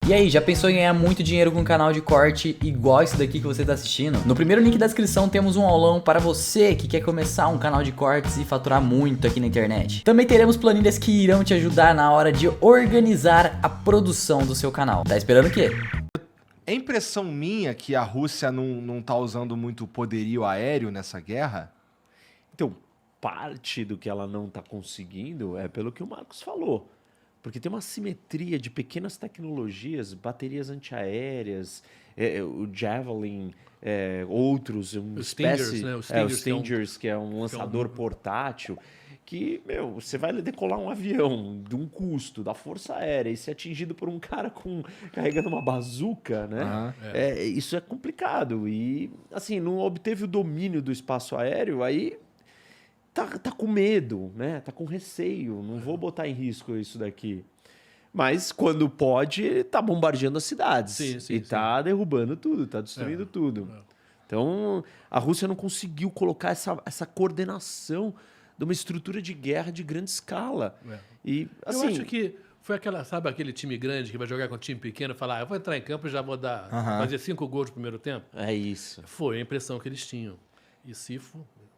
E aí, já pensou em ganhar muito dinheiro com um canal de corte igual esse daqui que você está assistindo? No primeiro link da descrição temos um aulão para você que quer começar um canal de cortes e faturar muito aqui na internet. Também teremos planilhas que irão te ajudar na hora de organizar a produção do seu canal. Tá esperando o quê? É impressão minha que a Rússia não tá usando muito poderio aéreo nessa guerra? Então, parte do que ela não está conseguindo é pelo que o Marcos falou. Porque tem uma simetria de pequenas tecnologias, baterias antiaéreas, o Javelin, outros, uma Os espécie... Stingers, né? Os Stingers, que é um lançador portátil, que, você vai decolar um avião de um custo da Força Aérea e ser atingido por um cara carregando uma bazuca, né? Isso é complicado. E, assim, não obteve o domínio do espaço aéreo, aí... Tá com medo, né? Tá com receio. Não vou botar em risco isso daqui. Mas quando pode, ele tá bombardeando as cidades. Sim, tá derrubando tudo, tá destruindo tudo. Então, a Rússia não conseguiu colocar essa coordenação de uma estrutura de guerra de grande escala. E, assim, eu acho que foi aquele time grande que vai jogar com um time pequeno e falar, eu vou entrar em campo e já vou fazer 5 gols no primeiro tempo. É isso. Foi a impressão que eles tinham. E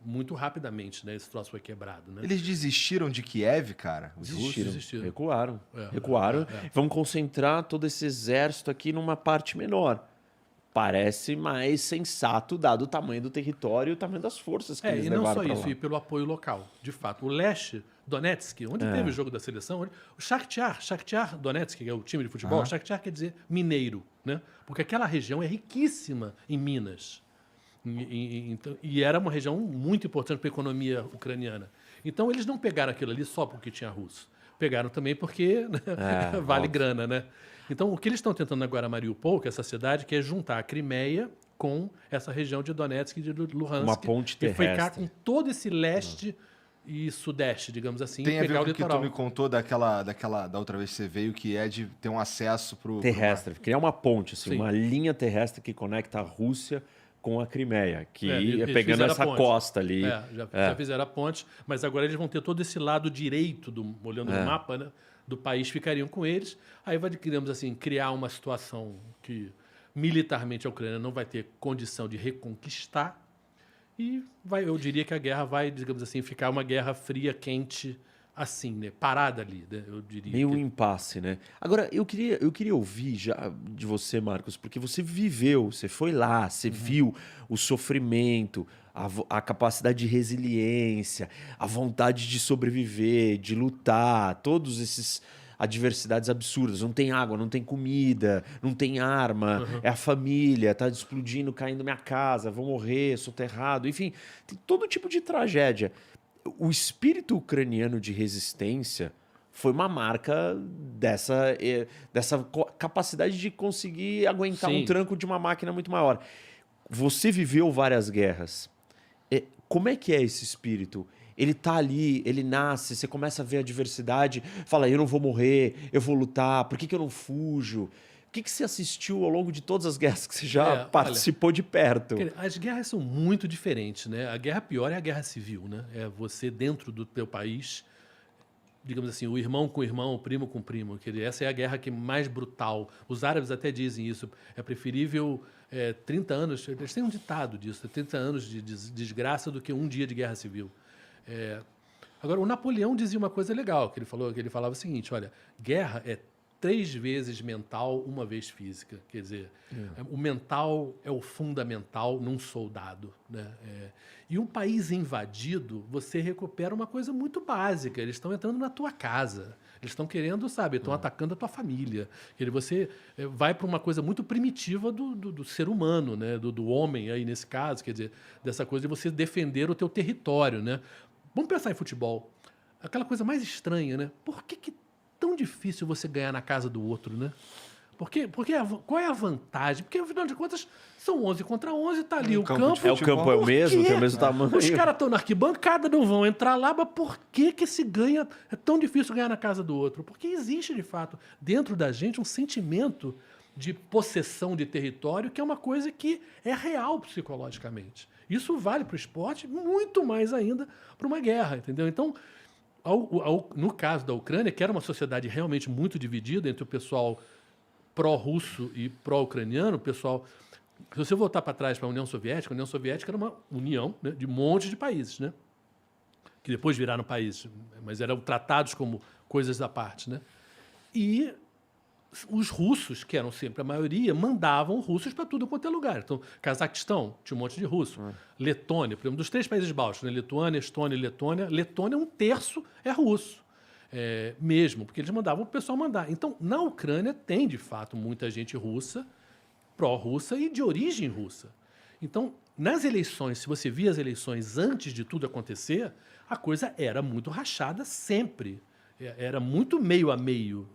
muito rapidamente, né? Esse troço foi quebrado, né? Eles desistiram de Kiev, cara? Os Desistiram. Recuaram. Vamos concentrar todo esse exército aqui numa parte menor. Parece mais sensato, dado o tamanho do território e o tamanho das forças que eles levaram pra lá. E não só isso, e pelo apoio local. De fato, o leste, Donetsk, onde teve o jogo da seleção, o Shakhtar Donetsk, que é o time de futebol, Shakhtar quer dizer mineiro, né? Porque aquela região é riquíssima em minas. E era uma região muito importante para a economia ucraniana. Então, eles não pegaram aquilo ali só porque tinha russo. Pegaram também porque vale grana, né? Então, o que eles estão tentando agora, Mariupol, que é essa cidade, que é juntar a Crimeia com essa região de Donetsk e de Luhansk. Uma ponte terrestre. E ficar com todo esse leste e sudeste, digamos assim, Tem e a pegar ver o com o que litoral. tu me contou da outra vez que você veio, que é de ter um acesso pro... Terrestre. Criar uma ponte, assim, uma linha terrestre que conecta a Rússia com a Crimeia, que pegando essa costa ali. Já fizeram a ponte, mas agora eles vão ter todo esse lado direito, olhando no mapa, né, do país, ficariam com eles. Aí vai, digamos assim, criar uma situação que militarmente a Ucrânia não vai ter condição de reconquistar e eu diria que a guerra vai, digamos assim, ficar uma guerra fria, quente, assim, né? Parada ali, né? Eu diria. Meio um impasse, né? Agora, eu queria ouvir já de você, Marcos, porque você viveu, você foi lá, você viu o sofrimento, a capacidade de resiliência, a vontade de sobreviver, de lutar, todos esses adversidades absurdas. Não tem água, não tem comida, não tem arma, é a família, tá explodindo, caindo minha casa, vou morrer, soterrado, enfim, tem todo tipo de tragédia. O espírito ucraniano de resistência foi uma marca dessa capacidade de conseguir aguentar um tranco de uma máquina muito maior. Você viveu várias guerras. Como é que é esse espírito? Ele tá ali, ele nasce, você começa a ver a adversidade, fala, eu não vou morrer, eu vou lutar, por que eu não fujo? O que você assistiu ao longo de todas as guerras que você já participou de perto? As guerras são muito diferentes, né? A guerra pior é a guerra civil, né? É você dentro do teu país, digamos assim, o irmão com o irmão, o primo com o primo. Quer dizer, essa é a guerra que é mais brutal. Os árabes até dizem isso. É preferível 30 anos, eles têm um ditado disso, 30 anos de desgraça do que um dia de guerra civil. Agora, o Napoleão dizia uma coisa legal, que ele falava o seguinte, olha, guerra é 3 vezes mental, 1 vez física. Quer dizer, o mental é o fundamental num soldado, né? E um país invadido, você recupera uma coisa muito básica. Eles estão entrando na tua casa. Eles estão querendo, estão atacando a tua família. Você vai para uma coisa muito primitiva do ser humano, né? Do homem, aí nesse caso, quer dizer, dessa coisa de você defender o teu território, né? Vamos pensar em futebol. Aquela coisa mais estranha, né? Por que tão difícil você ganhar na casa do outro, né? Qual é a vantagem? Porque, afinal de contas, são 11 contra 11, tá ali o campo. O campo é o mesmo, tem o mesmo tamanho. Os caras estão na arquibancada, não vão entrar lá, mas por que se ganha? É tão difícil ganhar na casa do outro? Porque existe, de fato, dentro da gente um sentimento de possessão de território que é uma coisa que é real psicologicamente. Isso vale para o esporte, muito mais ainda para uma guerra, entendeu? Então, no caso da Ucrânia, que era uma sociedade realmente muito dividida entre o pessoal pró-russo e pró-ucraniano, o pessoal... Se você voltar para trás para a União Soviética era uma união, né, de um monte de países, né? Que depois viraram países, mas eram tratados como coisas à parte, né? E os russos, que eram sempre a maioria, mandavam russos para tudo quanto é lugar. Então, Cazaquistão tinha um monte de russo. Letônia, por exemplo, dos 3 países bálticos, né? Letônia, Estônia e Letônia. Letônia, 1/3 é russo. Mesmo, porque eles mandavam o pessoal mandar. Então, na Ucrânia tem, de fato, muita gente russa, pró-russa e de origem russa. Então, nas eleições, se você via as eleições antes de tudo acontecer, a coisa era muito rachada sempre. Era muito meio a meio.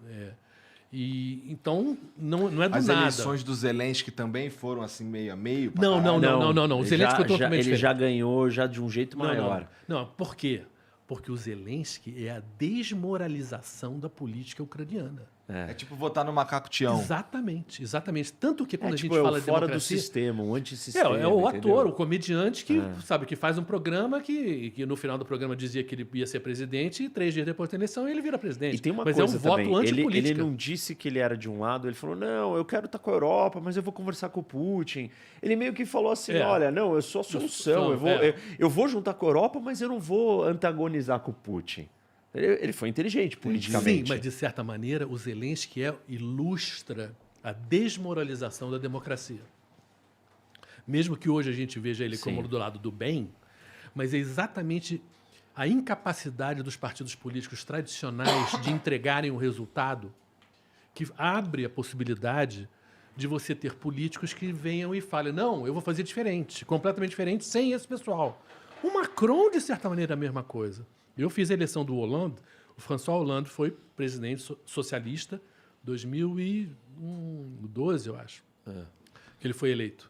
E então não é do As nada. eleições do Zelensky também foram assim meio a meio? pra Não. caralho? O Zelensky foi totalmente Ele diferente. já ganhou já de um jeito maior. Não, por quê? Porque o Zelensky é a desmoralização da política ucraniana. É tipo votar no macaco Tião. Exatamente. Tanto que quando a gente É fala de fora do democracia... sistema, um antissistema. É o entendeu? ator, o comediante que, sabe, que faz um programa que no final do programa dizia que ele ia ser presidente e 3 dias depois da eleição ele vira presidente. E tem uma mas coisa é um voto também, antipolítica. ele não disse que ele era de um lado, ele falou, não, eu quero estar com a Europa, mas eu vou conversar com o Putin. Ele meio que falou assim, olha, não, eu sou a solução, eu vou juntar com a Europa, mas eu não vou antagonizar com o Putin. Ele foi inteligente politicamente. Sim, mas de certa maneira o Zelensky ilustra a desmoralização da democracia. Mesmo que hoje a gente veja ele como do lado do bem, mas é exatamente a incapacidade dos partidos políticos tradicionais de entregarem o resultado que abre a possibilidade de você ter políticos que venham e falem, não, eu vou fazer diferente, completamente diferente, sem esse pessoal. O Macron, de certa maneira, é a mesma coisa. Eu fiz a eleição do Hollande, o François Hollande foi presidente socialista 2012, eu acho, que ele foi eleito.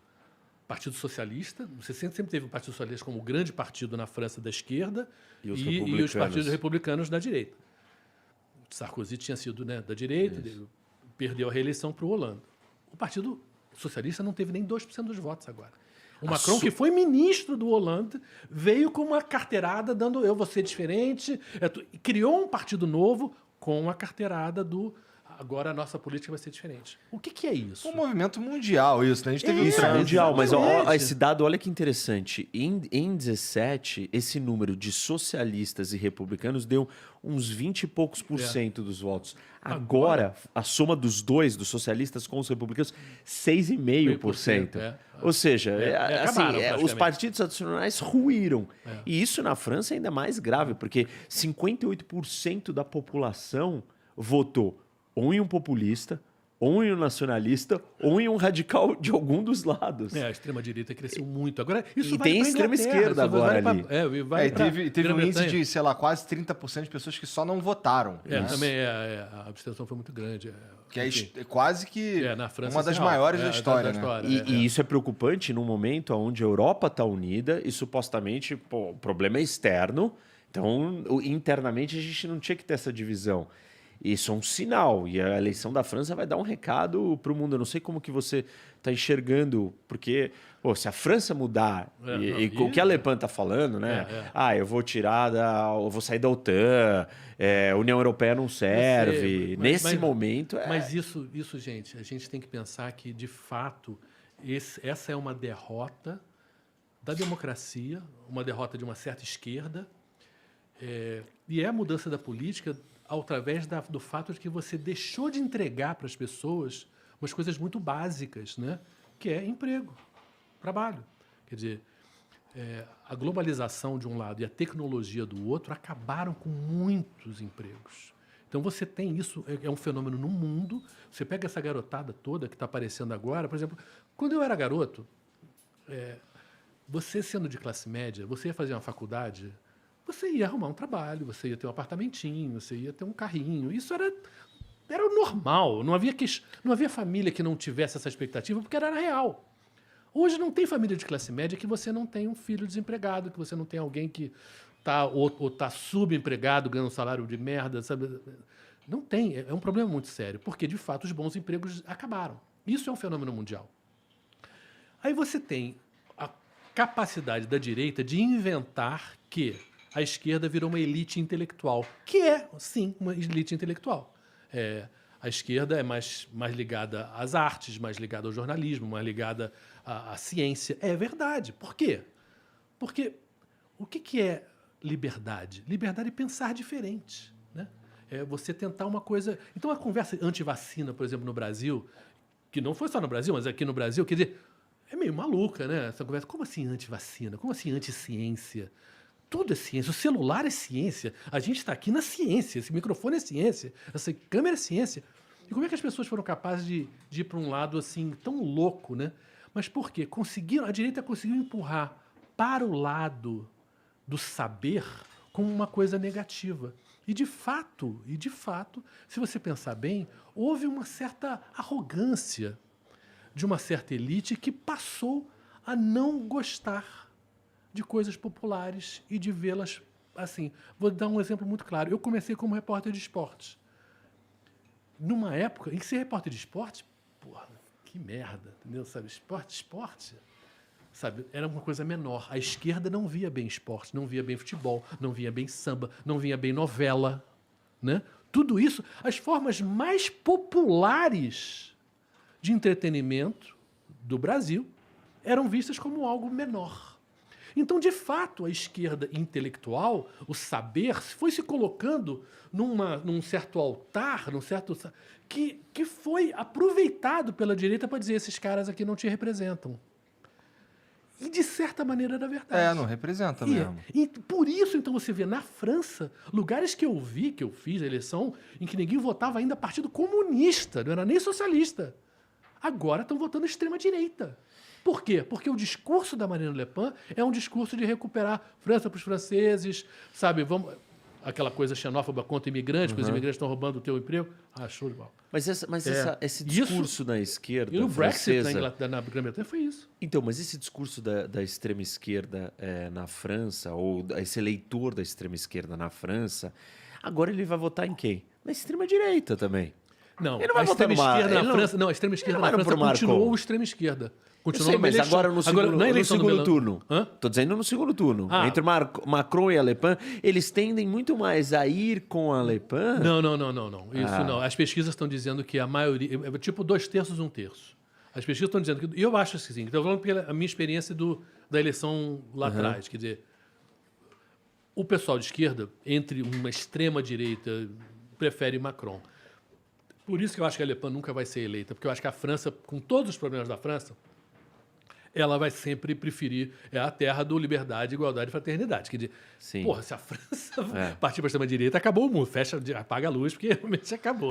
Partido Socialista, você sempre teve o Partido Socialista como o grande partido na França da esquerda e os partidos republicanos da direita. Sarkozy tinha sido, né, da direita, perdeu a reeleição para o Hollande. O Partido Socialista não teve nem 2% dos votos agora. O Macron, que foi ministro do Hollande, veio com uma carteirada dando eu vou ser diferente, criou um partido novo com a carteirada do agora a nossa política vai ser diferente. O que é isso? Um movimento mundial isso, né? A gente teve Isso é mundial, mas exatamente. esse dado, olha que interessante. Em 17, esse número de socialistas e republicanos deu uns 20 e poucos % dos votos. Agora, a soma dos dois, dos socialistas com os republicanos, 6,5%. Ou seja, acabaram, os partidos tradicionais ruíram. E isso na França é ainda mais grave, porque 58% da população votou ou em um populista, ou em um nacionalista, ou em um radical de algum dos lados. A extrema-direita cresceu muito. Agora, isso E vale tem pra extrema Inglaterra, esquerda isso agora vale ali. Teve um índice de, sei lá, quase 30% de pessoas que só não votaram. Também a abstenção foi muito grande. Que é quase que na França, uma das assim, maiores da história, né? E isso é preocupante num momento onde a Europa está unida e supostamente o problema é externo. Então, internamente, a gente não tinha que ter essa divisão. Isso é um sinal, e a eleição da França vai dar um recado para o mundo. Eu não sei como que você está enxergando, porque se a França mudar, o que a Le Pen está falando, né? Eu vou eu vou sair da OTAN, a União Europeia não serve. Nesse momento... Mas isso, gente, a gente tem que pensar que, de fato, essa é uma derrota da democracia, uma derrota de uma certa esquerda, e é a mudança da política através do fato de que você deixou de entregar para as pessoas umas coisas muito básicas, né? Que é emprego, trabalho. Quer dizer, a globalização de um lado e a tecnologia do outro acabaram com muitos empregos. Então você tem isso, é um fenômeno no mundo. Você pega essa garotada toda que está aparecendo agora, por exemplo, quando eu era garoto, você sendo de classe média, você ia fazer uma faculdade, você ia arrumar um trabalho, você ia ter um apartamentinho, você ia ter um carrinho. Isso era o normal. Não havia família que não tivesse essa expectativa, porque era real. Hoje não tem família de classe média que você não tem um filho desempregado, que você não tem alguém que está subempregado, ganhando um salário de merda, sabe? Não tem. É um problema muito sério, porque, de fato, os bons empregos acabaram. Isso é um fenômeno mundial. Aí você tem a capacidade da direita de inventar que a esquerda virou uma elite intelectual, que é, sim, uma elite intelectual. A esquerda é mais ligada às artes, mais ligada ao jornalismo, mais ligada à ciência. É verdade. Por quê? Porque o que é liberdade? Liberdade é pensar diferente, né? É você tentar uma coisa... Então, a conversa anti-vacina, por exemplo, no Brasil, que não foi só no Brasil, mas aqui no Brasil, quer dizer, é meio maluca, né? Essa conversa. Como assim anti-vacina? Como assim anti-ciência? Tudo é ciência. O celular é ciência. A gente está aqui na ciência. Esse microfone é ciência. Essa câmera é ciência. E como é que as pessoas foram capazes de ir para um lado assim tão louco, né? Mas por quê? A direita conseguiu empurrar para o lado do saber como uma coisa negativa. E de fato, se você pensar bem, houve uma certa arrogância de uma certa elite que passou a não gostar de coisas populares e de vê-las assim. Vou dar um exemplo muito claro. Eu comecei como repórter de esportes. Numa época em que ser repórter de esportes, porra, que merda, entendeu? Sabe, esporte, sabe, era uma coisa menor. A esquerda não via bem esporte, não via bem futebol, não via bem samba, não via bem novela, né? Tudo isso, as formas mais populares de entretenimento do Brasil eram vistas como algo menor. Então, de fato, a esquerda intelectual, o saber, foi se colocando num certo altar, que foi aproveitado pela direita para dizer esses caras aqui não te representam. E, de certa maneira, era verdade. Não representa mesmo. E por isso, então, você vê na França, lugares que eu fiz a eleição, em que ninguém votava ainda partido comunista, não era nem socialista. Agora estão votando extrema-direita. Por quê? Porque o discurso da Marine Le Pen é um discurso de recuperar França para os franceses, sabe? Aquela coisa xenófoba contra imigrantes, que os imigrantes estão roubando o teu emprego. Show de bola. Mas esse discurso na esquerda E no Brexit francesa, na Grã-Bretanha foi isso. Então, mas esse discurso da extrema esquerda na França, ou esse eleitor da extrema esquerda na França, agora ele vai votar em quem? Na extrema direita também. Não, ele não vai a extrema votar esquerda na França. Não, a extrema esquerda na França continuou extrema esquerda. Continuou, mas agora no segundo turno. Hã? Tô dizendo no segundo turno. Entre Macron e a Le Pen, eles tendem muito mais a ir com a Le Pen. Não. Isso não. As pesquisas estão dizendo que a maioria. É tipo 2/3, 1/3. As pesquisas estão dizendo que. E eu acho assim, estou falando pela minha experiência da eleição lá atrás. Quer dizer, o pessoal de esquerda, entre uma extrema-direita, prefere Macron. Por isso que eu acho que a Le Pen nunca vai ser eleita, porque eu acho que a França, com todos os problemas da França, ela vai sempre preferir a terra do liberdade, igualdade e fraternidade. Quer dizer, sim. Porra, se a França partir para a extrema-direita, acabou o mundo. Apaga a luz, porque realmente acabou.